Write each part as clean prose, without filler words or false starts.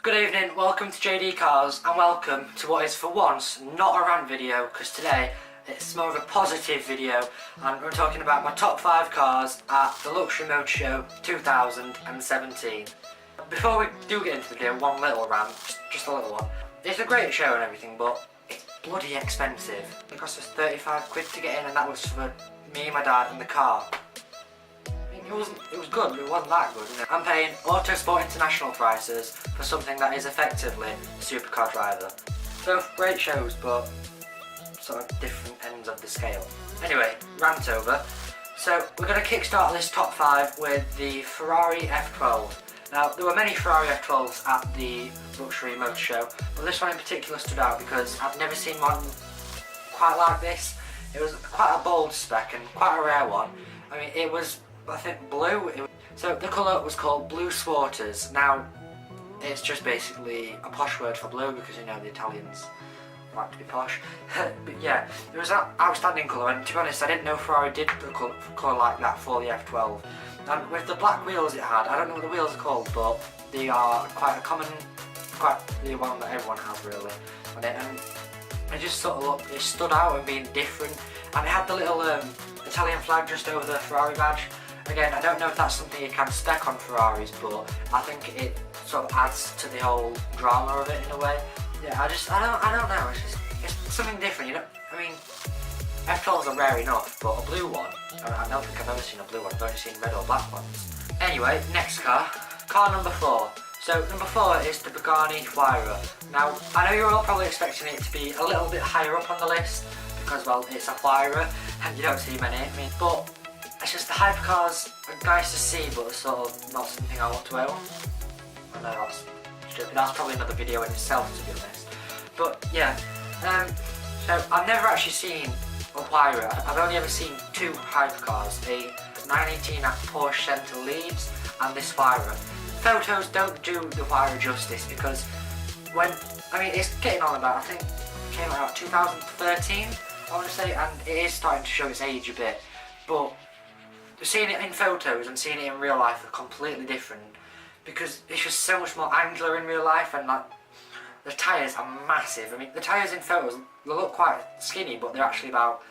Good evening, welcome to JD Cars and welcome to what is for once not a rant video, because today it's more of a positive video and we're talking about my top 5 cars at the Luxury Motor Show 2017. Before we do get into the video, one little rant, just a little one. It's a great show and everything, but it's bloody expensive. It cost us 35 quid to get in, and that was for me, my dad and the car. It was good, but it wasn't that good. You know? I'm paying Autosport International prices for something that is effectively a supercar driver. Both great shows, but sort of different ends of the scale. Anyway, rant over. So we're going to kickstart this top 5 with the Ferrari F12. Now, there were many Ferrari F12s at the Luxury Motor Show, but this one in particular stood out because I've never seen one quite like this. It was quite a bold spec and quite a rare one. I mean, it was, I think, blue. So the colour was called Blue Swarters. Now, it's just basically a posh word for blue because, you know, the Italians like to be posh. But yeah, it was an outstanding colour, and to be honest, I didn't know Ferrari did a colour like that for the F12. And with the black wheels it had, I don't know what the wheels are called, but they are quite a common, quite the one that everyone has really. And it just sort of looked, it stood out and being different. And it had the little Italian flag just over the Ferrari badge. Again, I don't know if that's something you can spec on Ferraris, but I think it sort of adds to the whole drama of it in a way. Yeah, I don't know. It's something different, you know. I mean, F12s are rare enough, but a blue one, I don't think I've ever seen a blue one. I've only seen red or black ones. Anyway, next car number 4. So number 4 is the Pagani Huayra. Now, I know you're all probably expecting it to be a little bit higher up on the list because, well, it's a Huayra and you don't see many. I mean, but it's just the hypercars are nice to see, but sort of not something I want to own. I know that's stupid. That's probably another video in itself, to be honest. But yeah, so I've never actually seen a Huayra. I've only ever seen 2 hypercars, a 918 at Porsche Centre Leeds and this Huayra. Photos don't do the Huayra justice because it's getting on about, I think it came out 2013, I want to say, and it is starting to show its age a bit, but seeing it in photos and seeing it in real life are completely different because it's just so much more angular in real life, and like the tyres are massive. I mean, the tyres in photos, they look quite skinny, but they're actually about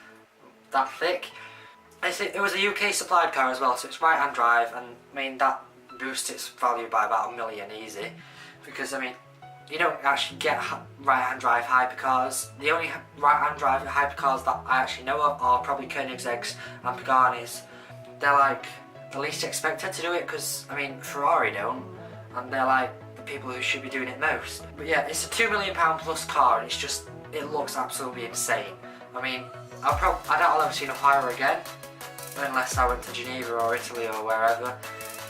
that thick. It was a UK supplied car as well, so it's right-hand drive, and I mean that boosts its value by about $1 million easy, because I mean you don't actually get right-hand drive hypercars. The only right-hand drive hypercars that I actually know of are probably Koenigsegg's and Pagani's. They're like the least expected to do it because, I mean, Ferrari don't, and they're like the people who should be doing it most. But yeah, it's a £2 million plus car, and it looks absolutely insane. I mean, I doubt I'll ever see a Huayra again, unless I went to Geneva or Italy or wherever.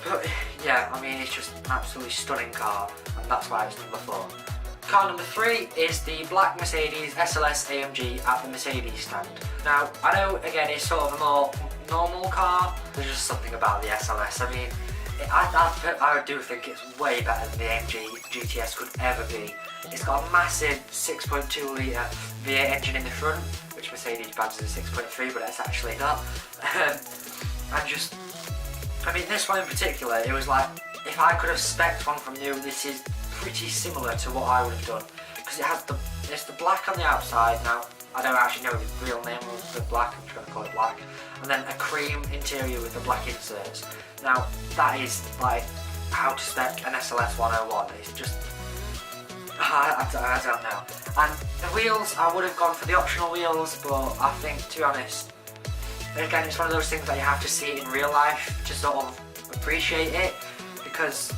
But yeah, I mean, it's just an absolutely stunning car, and that's why it's number 4. Car number 3 is the black Mercedes SLS AMG at the Mercedes stand. Now, I know, again, it's sort of a more normal car. There's just something about the SLS. I mean, I do think it's way better than the AMG GTS could ever be. It's got a massive 6.2 litre V8 engine in the front, which Mercedes badges as a 6.3, but it's actually not. I mean, this one in particular, it was like, if I could have spec'd one from new, this is pretty similar to what I would have done, because it's the black on the outside. Now, I don't actually know the real name of the black, I'm just going to call it black, and then a cream interior with the black inserts. Now, that is like how to spec an SLS 101. It's just, I don't know. And the wheels, I would have gone for the optional wheels, but I think, to be honest, again, it's one of those things that you have to see it in real life to sort of appreciate it, because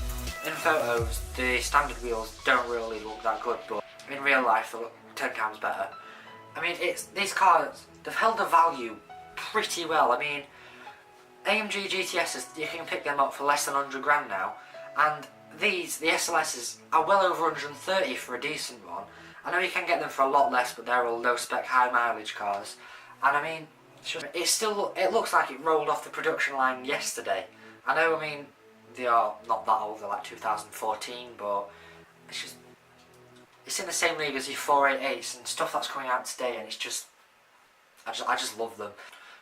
in photos the standard wheels don't really look that good, but in real life they look 10 times better. I mean, these cars, they've held the value pretty well. I mean, AMG GTSs, you can pick them up for less than 100 grand now, and the SLSs are well over 130 for a decent one. I know you can get them for a lot less, but they're all low spec, high mileage cars, and I mean, it looks like it rolled off the production line yesterday. I know, I mean, they are not that old, they're like 2014, but it's in the same league as your 488s and stuff that's coming out today, and I just love them.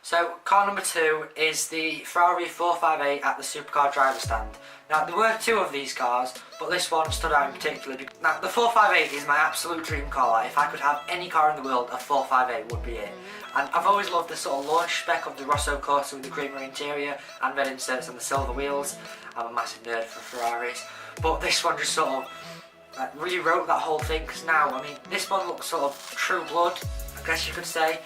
So car number 2 is the Ferrari 458 at the Supercar driver stand. Now there were 2 of these cars, but this one stood out in particular. Now the 458 is my absolute dream car. Like, if I could have any car in the world, a 458 would be it. And I've always loved the sort of launch spec of the Rosso Corsa with the creamer interior and red inserts and the silver wheels. I'm a massive nerd for Ferraris, but this one just sort of rewrote that whole thing, because now, I mean, this one looks sort of true blood, I guess you could say.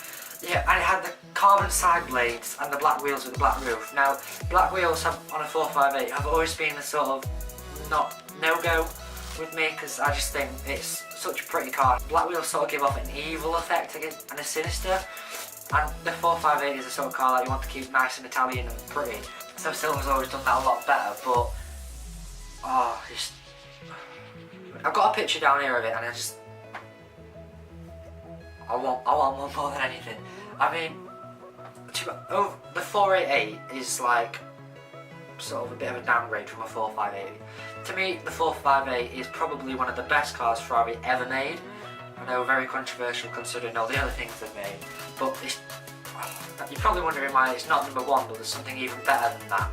Yeah, and it had the carbon side blades and the black wheels with the black roof. Now, black wheels have, on a 458 have always been a sort of no-go with me, because I just think it's such a pretty car. Black wheels sort of give off an evil effect and a sinister, and the 458 is a sort of car that you want to keep nice and Italian and pretty. So Silver's always done that a lot better, but I've got a picture down here of it, and I want one more than anything. I mean, the 488 is like sort of a bit of a downgrade from a 458. To me, the 458 is probably one of the best cars Ferrari ever made. I know, very controversial considering all the other things they've made, but you're probably wondering why it's not number 1, but there's something even better than that.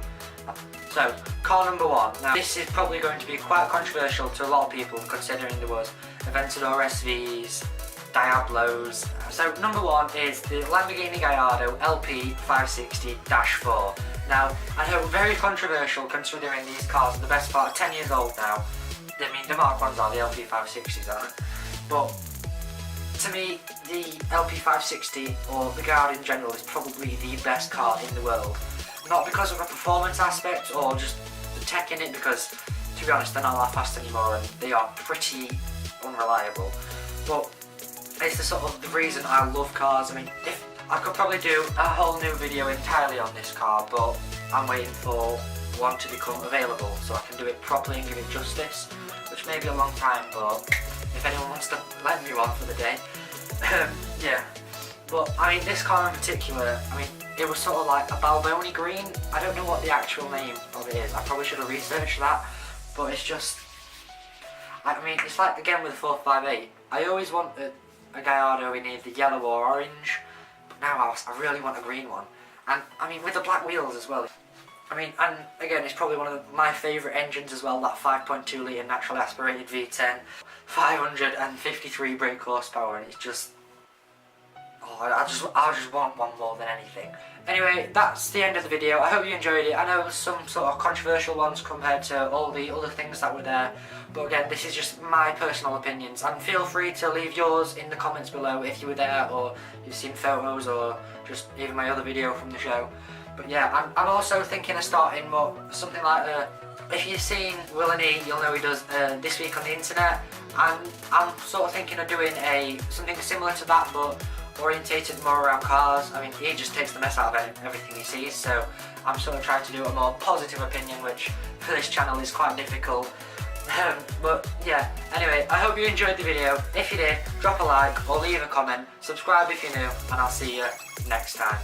So, car number 1. Now, this is probably going to be quite controversial to a lot of people, considering there was Aventador SVs, Diablos. So, number 1 is the Lamborghini Gallardo LP 560-4. Now, I know, very controversial considering these cars are the best part of 10 years old now. I mean, the Mark 1s are, the LP 560s aren't. But to me, the LP 560 or the Gallardo in general is probably the best car in the world. Not because of a performance aspect or just the tech in it, because to be honest they're not that fast anymore and they are pretty unreliable, but it's the sort of the reason I love cars. I mean, if I could probably do a whole new video entirely on this car, but I'm waiting for one to become available so I can do it properly and give it justice, which may be a long time, but if anyone wants to lend me one for the day. Yeah, but I mean, this car in particular, I mean, it was sort of like a Balboni green. I don't know what the actual name of it is. I probably should have researched that, but it's just, I mean, it's like, again with the 458, I always wanted a Gallardo in either yellow or orange, but now I really want a green one. And I mean, with the black wheels as well. I mean, and again, it's probably one of my favourite engines as well, that 5.2 litre naturally aspirated V10, 553 brake horsepower, and it's just, I just want one more than anything. Anyway, that's the end of the video. I hope you enjoyed it. I know there's some sort of controversial ones compared to all the other things that were there, but again, this is just my personal opinions, and feel free to leave yours in the comments below if you were there or you've seen photos or just even my other video from the show. But yeah, I'm also thinking of starting something like if you've seen Will & E, you'll know he does This Week on the Internet, and I'm sort of thinking of doing something similar to that, but orientated more around cars. I mean, he just takes the mess out of everything he sees, so I'm sort of trying to do a more positive opinion, which for this channel is quite difficult. But yeah, anyway, I hope you enjoyed the video. If you did, drop a like or leave a comment, subscribe if you're new, and I'll see you next time.